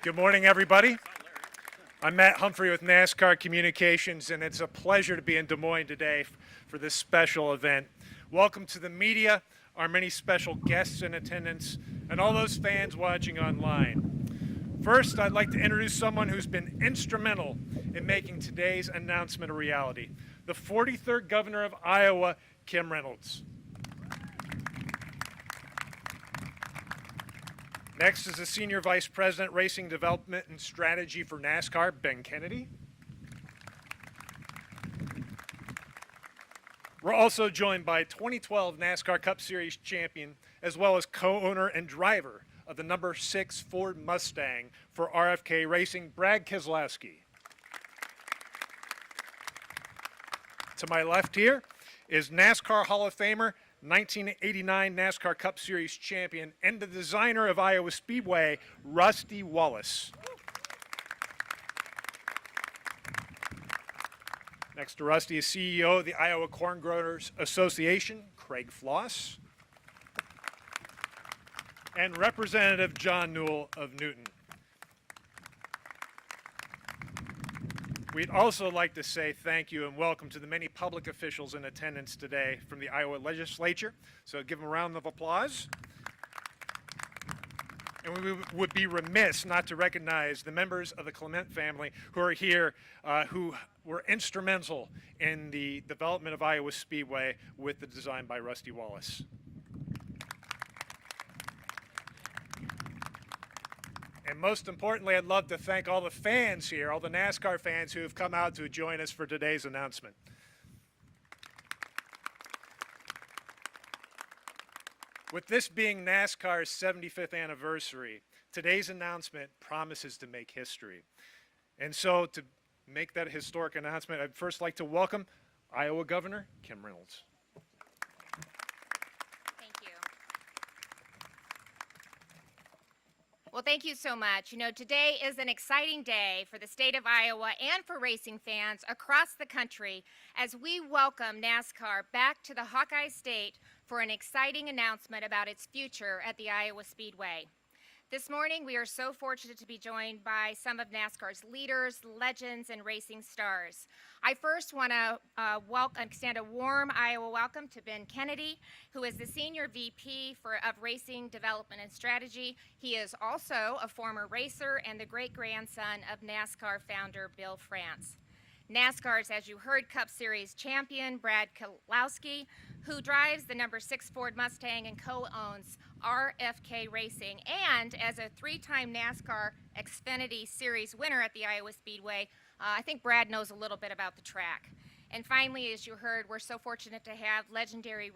Good morning, everybody. I'm Matt Humphrey with NASCAR Communications, and it's a pleasure to be in Des Moines today for this special event. Welcome to the media, our many special guests in attendance, and all those fans watching online. First, I'd like to introduce someone who's been instrumental in making today's announcement a reality, the 43rd Governor of Iowa, Kim Reynolds. Next is the Senior Vice President, Racing Development and Strategy for NASCAR, Ben Kennedy. We're also joined by 2012 NASCAR Cup Series champion, as well as co-owner and driver of the number 6 Ford Mustang for RFK Racing, Brad Keselowski. To my left here is NASCAR Hall of Famer, 1989 NASCAR Cup Series champion, and the designer of Iowa Speedway, Rusty Wallace. Next to Rusty is CEO of the Iowa Corn Growers Association, Craig Floss, and Representative John Newell of Newton. We'd also like to say thank you and welcome to the many public officials in attendance today from the Iowa legislature. So give them a round of applause. And we would be remiss not to recognize the members of the Clement family who are here, who were instrumental in the development of Iowa Speedway with the design by Rusty Wallace. And most importantly, I'd love to thank all the fans here, all the NASCAR fans who have come out to join us for today's announcement. With this being NASCAR's 75th anniversary, today's announcement promises to make history. And so to make that historic announcement, I'd first like to welcome Iowa Governor Kim Reynolds. Well, thank you so much. You know, today is an exciting day for the state of Iowa and for racing fans across the country as we welcome NASCAR back to the Hawkeye State for an exciting announcement about its future at the Iowa Speedway. This morning, we are so fortunate to be joined by some of NASCAR's leaders, legends, and racing stars. I first want to extend a warm Iowa welcome to Ben Kennedy, who is the Senior VP of Racing Development and Strategy. He is also a former racer and the great-grandson of NASCAR founder Bill France. NASCAR's, as you heard, Cup Series champion, Brad Keselowski, who drives the number 6 Ford Mustang and co-owns RFK Racing, and as a 3-time NASCAR Xfinity Series winner at the Iowa Speedway, I think Brad knows a little bit about the track. And finally, as you heard, we're so fortunate to have legendary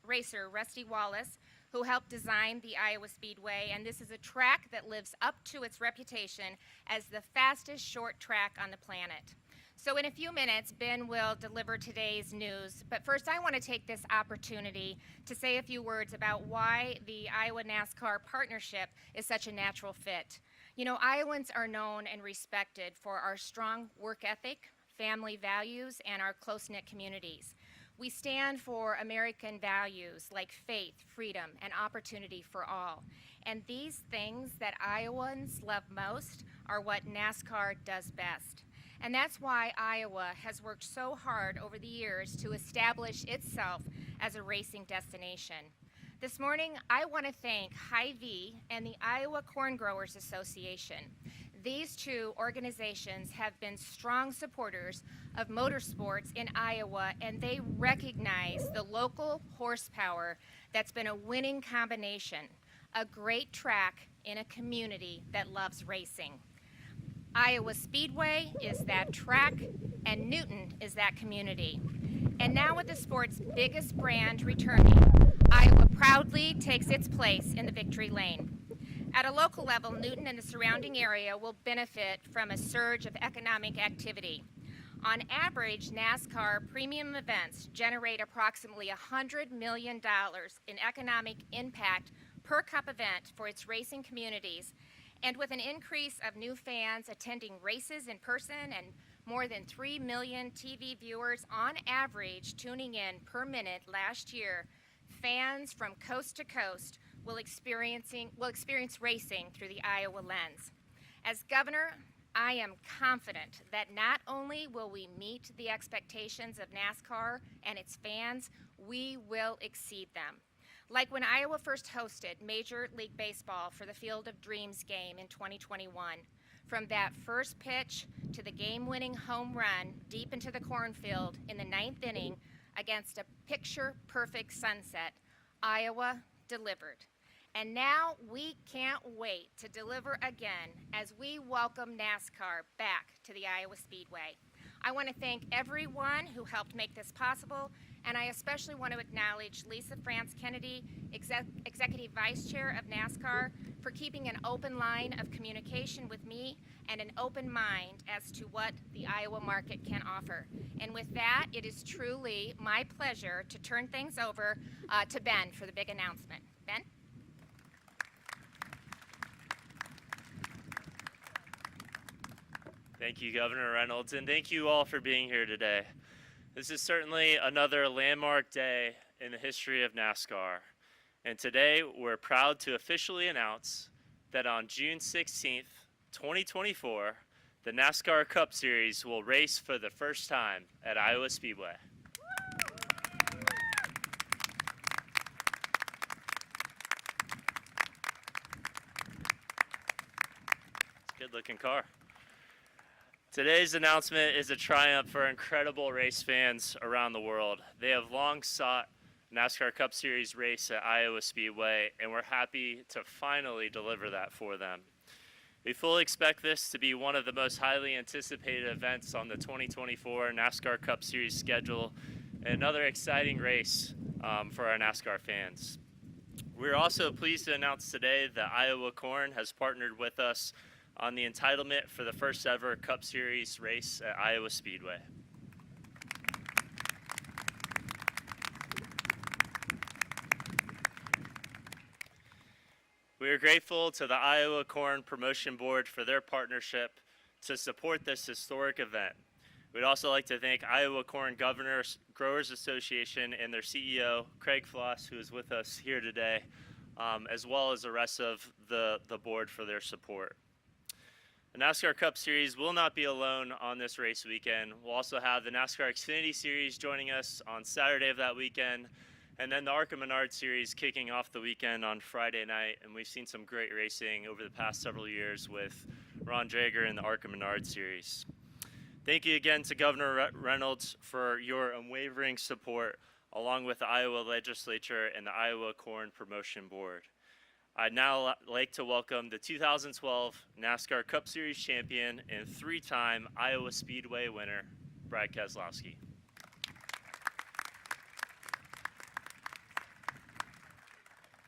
racer Rusty Wallace, who helped design the Iowa Speedway, and this is a track that lives up to its reputation as the fastest short track on the planet. So in a few minutes, Ben will deliver today's news, but first I want to take this opportunity to say a few words about why the Iowa NASCAR partnership is such a natural fit. You know, Iowans are known and respected for our strong work ethic, family values, and our close-knit communities. We stand for American values like faith, freedom, and opportunity for all. And these things that Iowans love most are what NASCAR does best. And that's why Iowa has worked so hard over the years to establish itself as a racing destination. This morning, I want to thank Hy-Vee and the Iowa Corn Growers Association. These two organizations have been strong supporters of motorsports in Iowa, and they recognize the local horsepower that's been a winning combination, a great track in a community that loves racing. Iowa Speedway is that track, and Newton is that community. And now with the sport's biggest brand returning, Iowa proudly takes its place in the victory lane. At a local level, Newton and the surrounding area will benefit from a surge of economic activity. On average, NASCAR premium events generate approximately $100 million in economic impact per Cup event for its racing communities. And with an increase of new fans attending races in person and more than 3 million TV viewers on average tuning in per minute last year, fans from coast to coast will experience racing through the Iowa lens. As governor, I am confident that not only will we meet the expectations of NASCAR and its fans, we will exceed them. Like when Iowa first hosted Major League Baseball for the Field of Dreams game in 2021. From that first pitch to the game-winning home run deep into the cornfield in the ninth inning against a picture-perfect sunset, Iowa delivered. And now we can't wait to deliver again as we welcome NASCAR back to the Iowa Speedway. I want to thank everyone who helped make this possible, and I especially want to acknowledge Lisa France Kennedy, Executive Vice Chair of NASCAR, for keeping an open line of communication with me and an open mind as to what the Iowa market can offer. And with that, it is truly my pleasure to turn things over to Ben for the big announcement. Ben? Thank you, Governor Reynolds, and thank you all for being here today. This is certainly another landmark day in the history of NASCAR. And today, we're proud to officially announce that on June 16th, 2024, the NASCAR Cup Series will race for the first time at Iowa Speedway. It's a good-looking car. Today's announcement is a triumph for incredible race fans around the world. They have long sought NASCAR Cup Series race at Iowa Speedway, and we're happy to finally deliver that for them. We fully expect this to be one of the most highly anticipated events on the 2024 NASCAR Cup Series schedule, and another exciting race for our NASCAR fans. We're also pleased to announce today that Iowa Corn has partnered with us on the entitlement for the first ever Cup Series race at Iowa Speedway. We are grateful to the Iowa Corn Promotion Board for their partnership to support this historic event. We'd also like to thank Iowa Corn Governors Growers Association and their CEO, Craig Floss, who is with us here today, as well as the rest of the board for their support. The NASCAR Cup Series will not be alone on this race weekend. We'll also have the NASCAR Xfinity Series joining us on Saturday of that weekend, and then the ARCA Menard Series kicking off the weekend on Friday night. And we've seen some great racing over the past several years with Ron Drager and the ARCA Menard Series. Thank you again to Governor Reynolds for your unwavering support, along with the Iowa Legislature and the Iowa Corn Promotion Board. I'd now like to welcome the 2012 NASCAR Cup Series champion and three-time Iowa Speedway winner, Brad Keselowski.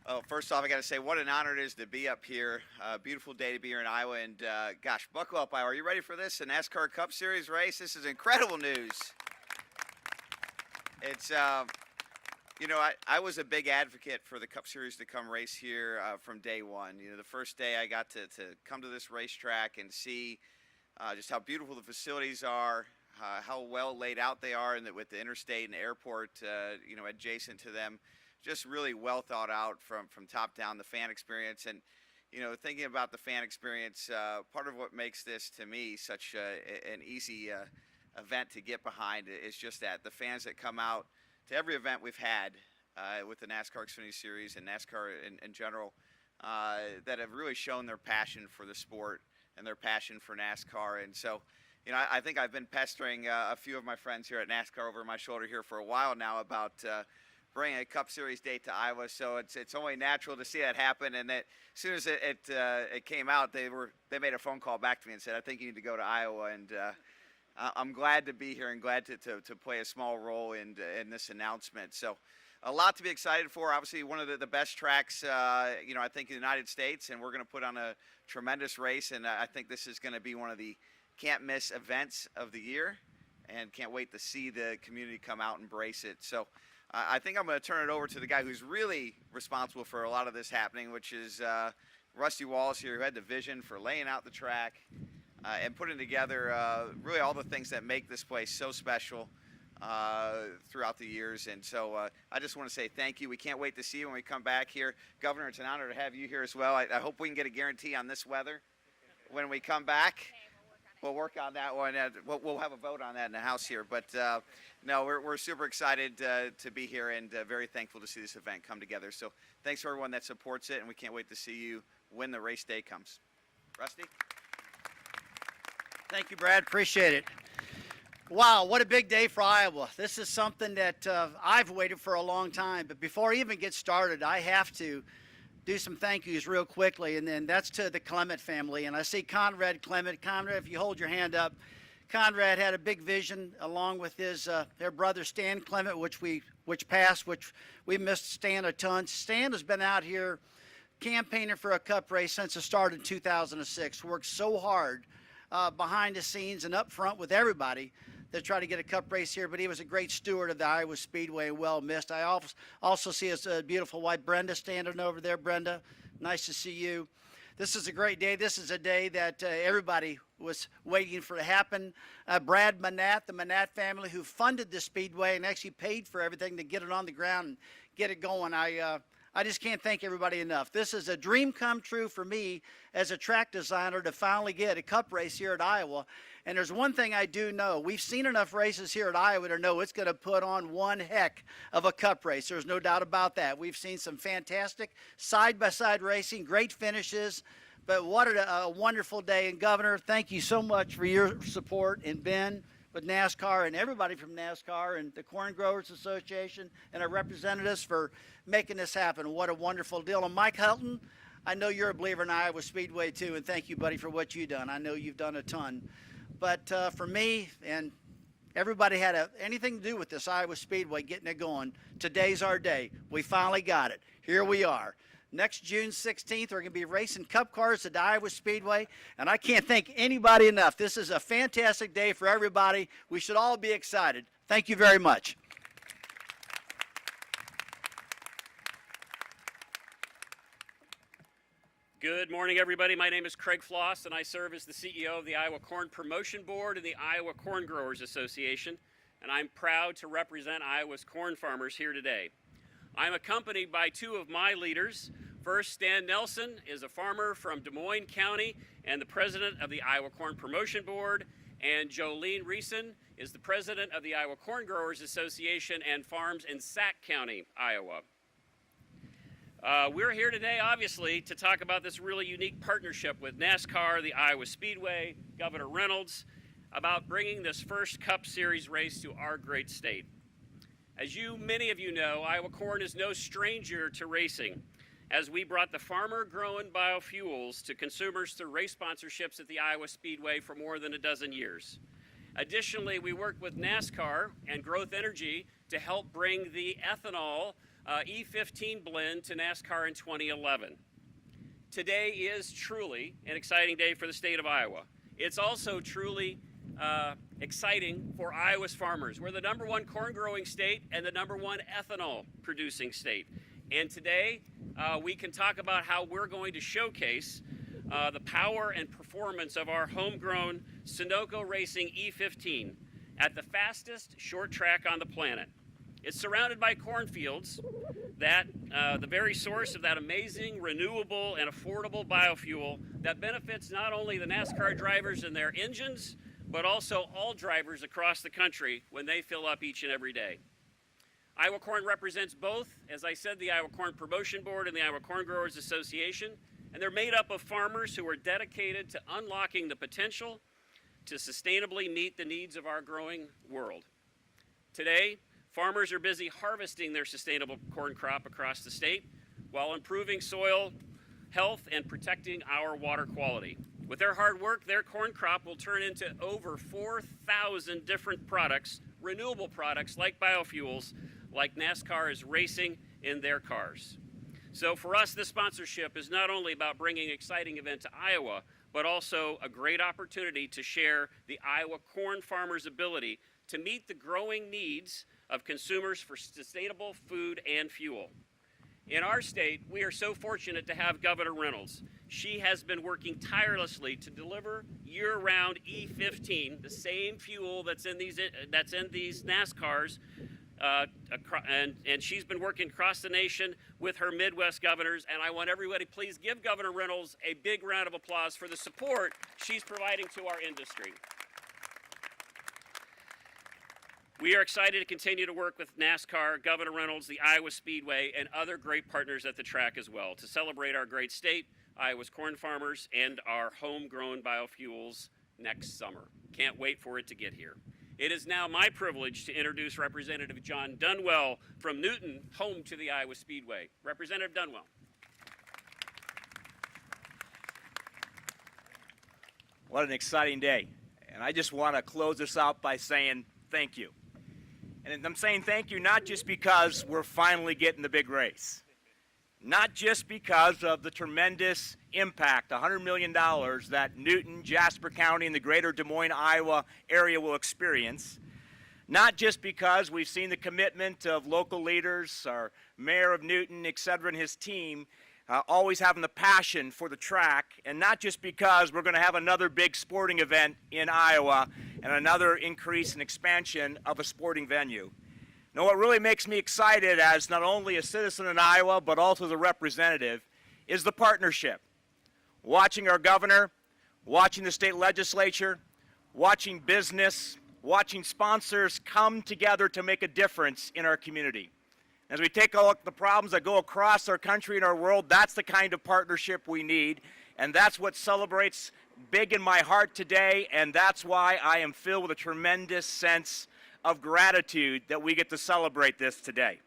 Oh, first off, I got to say what an honor it is to be up here. Beautiful day to be here in Iowa, and gosh, buckle up, Iowa. Are you ready for this? A NASCAR Cup Series race? This is incredible news. It's you know, I was a big advocate for the Cup Series to come race here from day one. You know, the first day I got to come to this racetrack and see just how beautiful the facilities are, how well laid out they are, and that with the interstate and airport, you know, adjacent to them, just really well thought out from top down, the fan experience. And, you know, thinking about the fan experience, part of what makes this, to me, such an easy event to get behind is just that. The fans that come out to every event we've had with the NASCAR Xfinity Series and NASCAR in general, that have really shown their passion for the sport and their passion for NASCAR. And so, you know, I think I've been pestering a few of my friends here at NASCAR over my shoulder here for a while now about bringing a Cup Series date to Iowa. So it's only natural to see that happen. And that as soon as it came out, they made a phone call back to me and said, I think you need to go to Iowa. And I'm glad to be here and glad to play a small role in this announcement. So a lot to be excited for. Obviously, one of the best tracks, you know, I think in the United States, and we're going to put on a tremendous race. And I think this is going to be one of the can't-miss events of the year, and can't wait to see the community come out and embrace it. So I think I'm going to turn it over to the guy who's really responsible for a lot of this happening, which is Rusty Wallace here, who had the vision for laying out the track and putting together really all the things that make this place so special throughout the years. And so I just want to say thank you. We can't wait to see you when we come back here. Governor, it's an honor to have you here as well. I hope we can get a guarantee on this weather. when we come back. We'll work on that one. We'll have a vote on that in the House here. But no, we're super excited to be here and very thankful to see this event come together. So thanks for everyone that supports it, and we can't wait to see you when the race day comes. Rusty? Thank you, Brad. Appreciate it. Wow, what a big day for Iowa. This is something that I've waited for a long time. But before I even get started, I have to do some thank yous real quickly, and then that's to the Clement family. And I see Conrad Clement. Conrad, if you hold your hand up, Conrad had a big vision along with his their brother Stan Clement, which we missed Stan a ton. Stan has been out here campaigning for a cup race since it started in 2006. Worked so hard behind the scenes and up front with everybody to try to get a cup race here, but he was a great steward of the Iowa Speedway, well missed. I also see his beautiful wife Brenda standing over there. Brenda, nice to see you. This is a great day. This is a day that everybody was waiting for to happen. Brad Manat, the Manat family, who funded the Speedway and actually paid for everything to get it on the ground and get it going. I just can't thank everybody enough. This is a dream come true for me as a track designer to finally get a cup race here at Iowa. And there's one thing I do know. We've seen enough races here at Iowa to know it's going to put on one heck of a cup race. There's no doubt about that. We've seen some fantastic side-by-side racing, great finishes. But what a wonderful day. And Governor, thank you so much for your support, and Ben with NASCAR and everybody from NASCAR and the Corn Growers Association and our representatives for making this happen. What a wonderful deal. And Mike Helton, I know you're a believer in Iowa Speedway too, and thank you, buddy, for what you've done. I know you've done a ton. But for me and everybody had anything to do with this Iowa Speedway getting it going, today's our day. We finally got it. Here we are. Next June 16th, we're going to be racing cup cars at the Iowa Speedway, and I can't thank anybody enough. This is a fantastic day for everybody. We should all be excited. Thank you very much. Good morning, everybody. My name is Craig Floss, and I serve as the CEO of the Iowa Corn Promotion Board and the Iowa Corn Growers Association, and I'm proud to represent Iowa's corn farmers here today. I'm accompanied by two of my leaders. First, Stan Nelson is a farmer from Des Moines County and the president of the Iowa Corn Promotion Board, and Jolene Reeson is the president of the Iowa Corn Growers Association and farms in Sac County, Iowa. We're here today, obviously, to talk about this really unique partnership with NASCAR, the Iowa Speedway, Governor Reynolds, about bringing this first Cup Series race to our great state. As many of you know, Iowa Corn is no stranger to racing, as we brought the farmer-grown biofuels to consumers through race sponsorships at the Iowa Speedway for more than a dozen years. Additionally, we worked with NASCAR and Growth Energy to help bring the ethanol E15 blend to NASCAR in 2011. Today is truly an exciting day for the state of Iowa. It's also truly exciting for Iowa's farmers. We're the #1 corn growing state and the #1 ethanol producing state. And today we can talk about how we're going to showcase the power and performance of our homegrown Sunoco Racing E15 at the fastest short track on the planet. It's surrounded by cornfields that the very source of that amazing, renewable, and affordable biofuel that benefits not only the NASCAR drivers and their engines, but also all drivers across the country when they fill up each and every day. Iowa Corn represents both, as I said, the Iowa Corn Promotion Board and the Iowa Corn Growers Association, and they're made up of farmers who are dedicated to unlocking the potential to sustainably meet the needs of our growing world. Today, farmers are busy harvesting their sustainable corn crop across the state while improving soil health and protecting our water quality. With their hard work, their corn crop will turn into over 4,000 different products, renewable products like biofuels, like NASCAR is racing in their cars. So for us, this sponsorship is not only about bringing an exciting event to Iowa, but also a great opportunity to share the Iowa corn farmers' ability to meet the growing needs of consumers for sustainable food and fuel. In our state, we are so fortunate to have Governor Reynolds. She has been working tirelessly to deliver year-round E15, the same fuel that's in these NASCARs, and she's been working across the nation with her Midwest governors, and I want everybody, please give Governor Reynolds a big round of applause for the support she's providing to our industry. We are excited to continue to work with NASCAR, Governor Reynolds, the Iowa Speedway, and other great partners at the track as well to celebrate our great state, Iowa's corn farmers, and our homegrown biofuels next summer. Can't wait for it to get here. It is now my privilege to introduce Representative John Dunwell from Newton, home to the Iowa Speedway. Representative Dunwell. What an exciting day. And I just want to close this out by saying thank you. And I'm saying thank you not just because we're finally getting the big race, not just because of the tremendous impact, $100 million that Newton, Jasper County, and the greater Des Moines, Iowa area will experience, not just because we've seen the commitment of local leaders, our mayor of Newton, et cetera, and his team, always having the passion for the track, and not just because we're going to have another big sporting event in Iowa and another increase and expansion of a sporting venue. Now, what really makes me excited as not only a citizen in Iowa, but also as a representative, is the partnership. Watching our governor, watching the state legislature, watching business, watching sponsors come together to make a difference in our community. As we take a look at the problems that go across our country and our world, that's the kind of partnership we need, and that's what celebrates big in my heart today, and that's why I am filled with a tremendous sense of gratitude that we get to celebrate this today.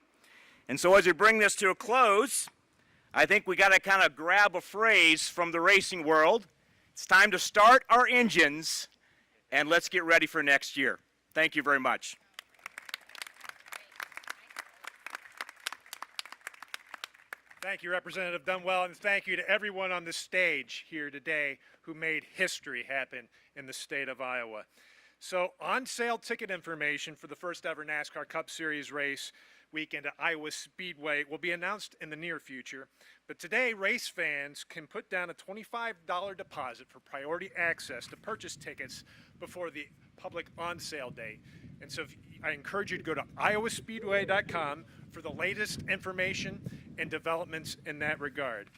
And so as we bring this to a close, I think we got to kind of grab a phrase from the racing world. It's time to start our engines, and let's get ready for next year. Thank you very much. Thank you, Representative Dunwell, and thank you to everyone on the stage here today who made history happen in the state of Iowa. So, on-sale ticket information for the first ever NASCAR Cup Series race weekend at Iowa Speedway will be announced in the near future. But today, race fans can put down a $25 deposit for priority access to purchase tickets before the public on-sale date. And so I encourage you to go to iowaspeedway.com for the latest information and developments in that regard.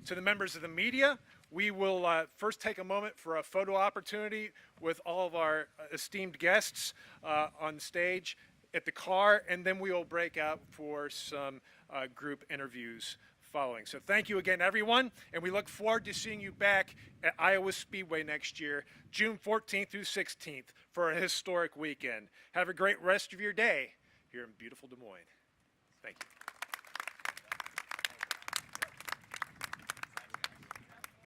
To the members of the media, we will first take a moment for a photo opportunity with all of our esteemed guests on stage at the car, and then we will break out for some group interviews following. So thank you again, everyone, and we look forward to seeing you back at Iowa Speedway next year, June 14th through 16th, for a historic weekend. Have a great rest of your day here in beautiful Des Moines. Thank you.